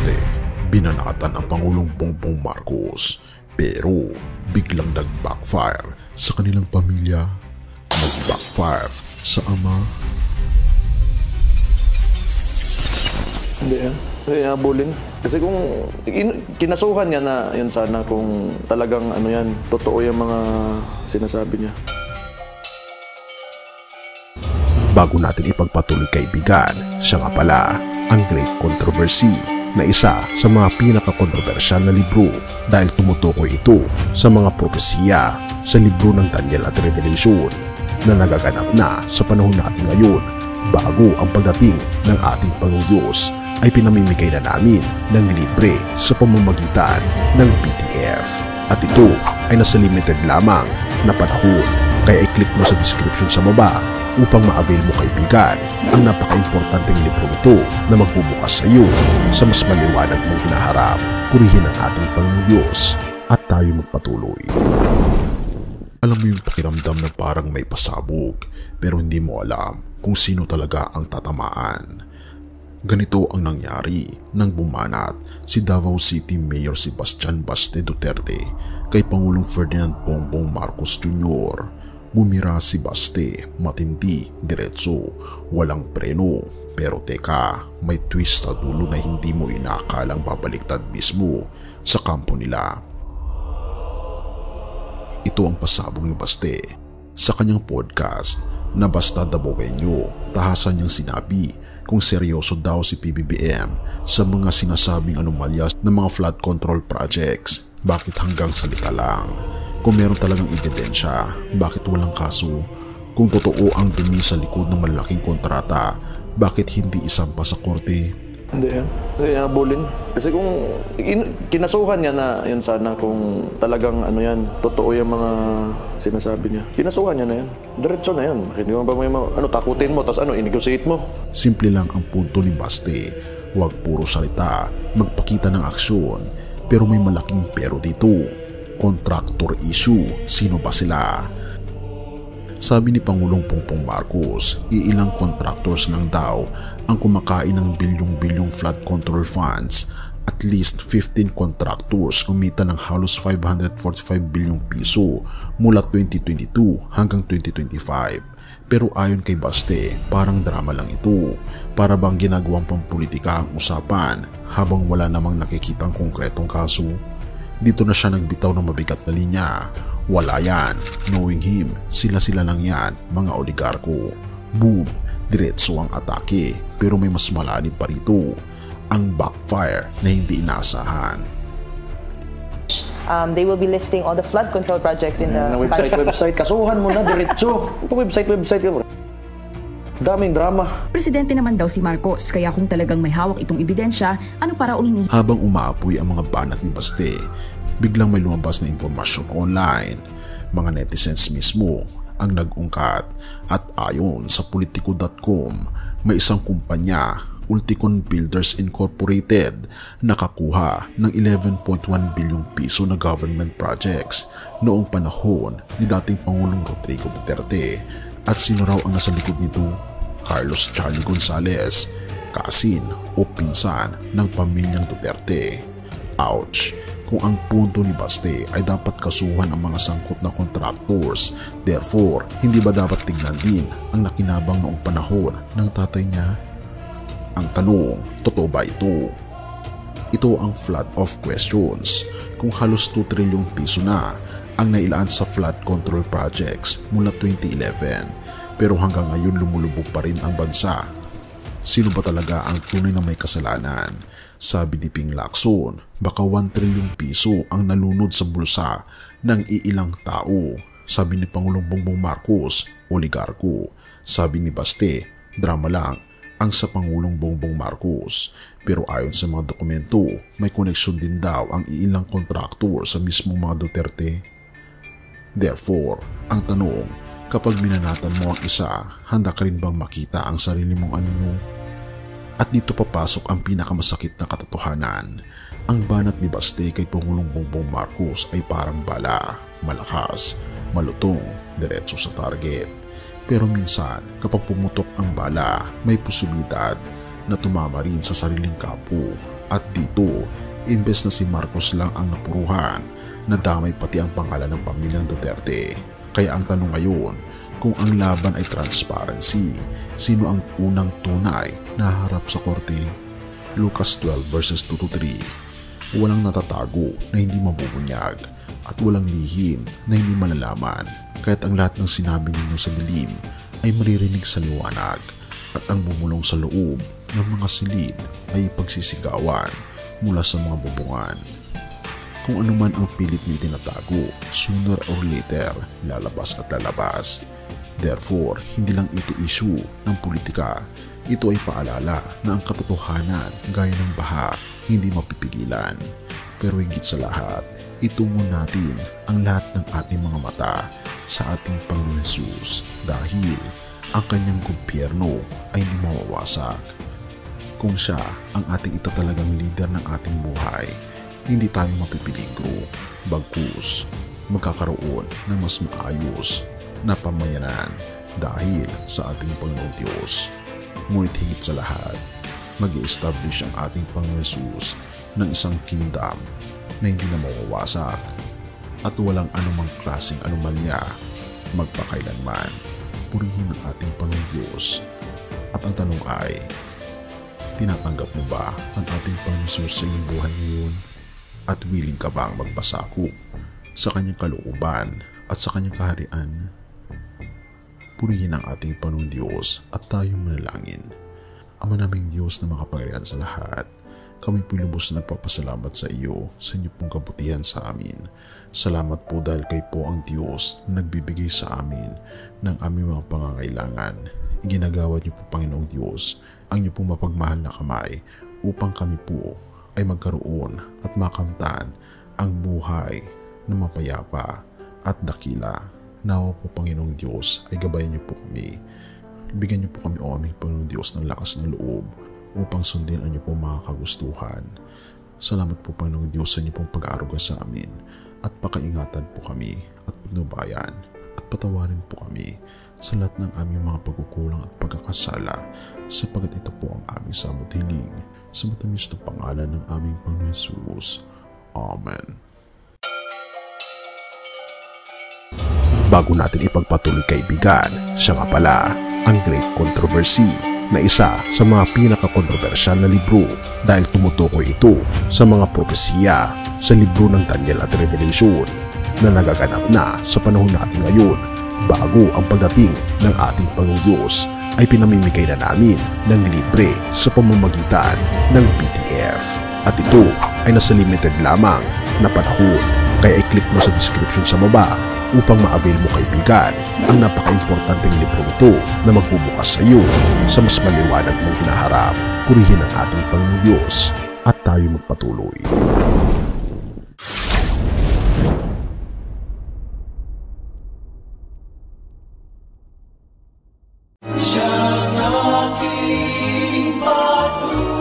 Baste, binanatan ang Pangulong Bongbong Marcos pero biglang nag-backfire sa kanilang pamilya, nag-backfire sa ama. Hindi yan. Hindi habulin. Kasi kung kinasuhan niya na yun sana kung talagang ano yan, totoo yung mga sinasabi niya. Bago natin ipagpatuloy kaibigan, siya nga pala ang Great Controversy na isa sa mga pinaka-kontrobersyal na libro dahil tumutukoy ito sa mga propesiya sa libro ng Daniel at Revelation na nagaganap na sa panahon natin ngayon bago ang pagdating ng ating Panginoong Diyos ay pinamimigay na namin ng libre sa pamamagitan ng PDF. At ito ay nasa limited lamang na panahon kaya i-click mo sa description sa baba upang ma-avail mo kaibigan ang napaka-importanteng libro ito na magbubukas sa iyo sa mas maliwanag mong hinaharap. Purihin ang ating Panginoong Diyos at tayo magpatuloy. Alam mo yung pakiramdam na parang may pasabog pero hindi mo alam kung sino talaga ang tatamaan. Ganito ang nangyari nang bumanat si Davao City Mayor Sebastian Baste Duterte kay Pangulong Ferdinand Bongbong Marcos Jr. Bumira si Baste, matindi, diretso, walang preno. Pero teka, may twist sa dulo na hindi mo inakalang babaliktad mismo sa kampo nila. Ito ang pasabog ni Baste. Sa kanyang podcast na Basta Dabawenyo, tahasan niyang sinabi kung seryoso daw si PBBM sa mga sinasabing anomalya ng mga flood control projects. Bakit hanggang salita lang? Kung meron talagang ebidensya, bakit walang kaso? Kung totoo ang dumi sa likod ng malaking kontrata, bakit hindi isampa sa korte? Hindi yan. Hindi habulin. Kasi kung kinasuhan niya na yun sana kung talagang ano yan, totoo yung mga sinasabi niya. Kinasuhan niya na yan. Diretso na yan. Hindi mo ba may takutin mo, tapos i-negotiate mo? Simple lang ang punto ni Baste. Huwag puro salita, magpakita ng aksyon. Pero may malaking pero dito. Contractor issue. Sino ba sila? Sabi ni Pangulong Bongbong Marcos, iilang contractors lang daw ang kumakain ng bilyong-bilyong flood control funds. At least 15 contractors kumita ng halos 545 bilyong piso mula 2022 hanggang 2025. Pero ayon kay Baste, parang drama lang ito. Para bang ginagawang pampolitika ang usapan habang wala namang nakikitang konkretong kaso. Dito na siya nagbitaw ng mabigat na linya. Wala yan. Knowing him, sila-sila lang yan, mga oligarko. Boom! Diretso ang atake. Pero may mas malalim pa rito. Ang backfire na hindi inaasahan. They will be listing all the flood control projects in the website. Kasuhan mo na diretso. Website. Daming drama. Presidente naman daw si Marcos, kaya kung talagang may hawak itong ebidensya, ano para hini? Habang umaapoy ang mga banat ni Baste, biglang may lumabas na impormasyon online. Mga netizens mismo ang nag-ungkat at ayon sa Politico.com, may isang kumpanya, Ulticon Builders Incorporated, nakakuha ng 11.1 bilyong piso na government projects noong panahon ni dating Pangulong Rodrigo Duterte. At sino raw ang nasa likod nito? Carlos Charlie Gonzales, kaasin o pinsan ng pamilyang Duterte. Ouch! Kung ang punto ni Baste ay dapat kasuhan ang mga sangkot na contractors, therefore, hindi ba dapat tignan din ang nakinabang noong panahon ng tatay niya? Ang tanong, totoo ba ito? Ito ang flood of questions. Kung halos 2 trilyong piso na ang nailaan sa flood control projects mula 2011 pero hanggang ngayon lumulubog pa rin ang bansa. Sino ba talaga ang tunay na may kasalanan? Sabi ni Ping Lacson, baka 1 trilyong piso ang nalunod sa bulsa ng iilang tao. Sabi ni Pangulong Bongbong Marcos, oligarko. Sabi ni Baste, drama lang ang sa Pangulong Bongbong Marcos. Pero ayon sa mga dokumento, may koneksyon din daw ang iilang kontraktor sa mismong mga Duterte. Therefore, ang tanong, kapag minanatan mo ang isa, handa ka rin bang makita ang sarili mong anino? At dito papasok ang pinakamasakit na katotohanan. Ang banat ni Baste kay Pangulong Bongbong Marcos ay parang bala, malakas, malutong, diretso sa target. Pero minsan, kapag pumutok ang bala, may posibilidad na tumama rin sa sariling kampo At dito, imbes na si Marcos lang ang napuruhan, nadamay pati ang pangalan ng pamilyang Duterte. Kaya ang tanong ngayon, kung ang laban ay transparency, sino ang unang tunay na harap sa korte? Lucas 12 verses 2-3. Walang natatago na hindi mabubunyag at walang lihim na hindi malalaman, kahit ang lahat ng sinabi ninyo sa dilim ay maririnig sa liwanag, at ang bumulong sa loob ng mga silid ay pagsisigawan mula sa mga bubungan. Kung ano man ang pilit ni tinatago, sooner or later lalabas at lalabas. Therefore, hindi lang ito issue ng politika. Ito ay paalala na ang katotohanan gaya ng baha hindi mapipigilan. Pero higit sa lahat, itungo natin ang lahat ng ating mga mata sa ating Panginoon Jesus dahil ang kanyang gobyerno ay hindi mawawasak. Kung siya ang ating itatalagang leader ng ating buhay, hindi tayo mapipiligro, bagkus magkakaroon ng mas maayos na pamayanan dahil sa ating Panginoong Diyos. Ngunit higit sa lahat, mag-i-establish ang ating Panginoon Jesus ng isang kingdom na hindi na mawawasak at walang anumang klaseng anomalya magpakailanman. Purihin ang ating Panginoong Diyos. At ang tanong ay, tinatanggap mo ba ang ating Panginoon Jesus sa iyong buhay ngayon? At willing ka bang magpasakop sa kanyang kalooban at sa kanyang kaharian? Purihin ang ating Panginoong Diyos at tayo manalangin. Ama naming Diyos na makapangyarihan sa lahat, kami po lubos na nagpapasalamat sa iyo sa inyo pong kabutihan sa amin. Salamat po dahil kayo po ang Diyos na nagbibigay sa amin ng aming mga pangangailangan. Iginagawad niyo po, Panginoong Diyos, ang inyo pong mapagmahal na kamay upang kami po ay magkaroon at makamtan ang buhay na mapayapa at dakila. Nawa po, Panginoong Diyos, ay gabayan niyo po kami. Bigyan niyo po kami, o aming Panginoong Diyos, ng lakas ng loob upang sundin ang inyo pong mga kagustuhan. Salamat po, Panginoong Diyos, sa inyo pong pag-aaruga sa amin at pakaingatan po kami at patnubayan at patawarin po kami sa lahat ng aming mga pagkukulang at pagkakasala, sapagkat ito po ang aming samot hiling sa matamis na pangalan ng aming Panginoon Jesus. Amen. Bago natin ipagpatuloy, kaibigan, siya nga pala ang Great Controversy, na isa sa mga pinaka-kontrobersyal na libro dahil tumutukoy ito sa mga propesiya sa libro ng Daniel at Revelation na nagaganap na sa panahon natin ngayon. Bago ang pagdating ng ating Panginoong Diyos ay pinamimigay na namin ng libre sa pamamagitan ng PDF. At ito ay nasa limited lamang na panahon, kaya i-click mo sa description sa baba upang ma-avail mo, kaibigan, ang napaka-importanteng libro ito na magbubukas sa iyo sa mas maliwanag mong hinaharap. Purihin ang ating Panginoong Diyos at tayo magpatuloy. Siyang aking patuloy.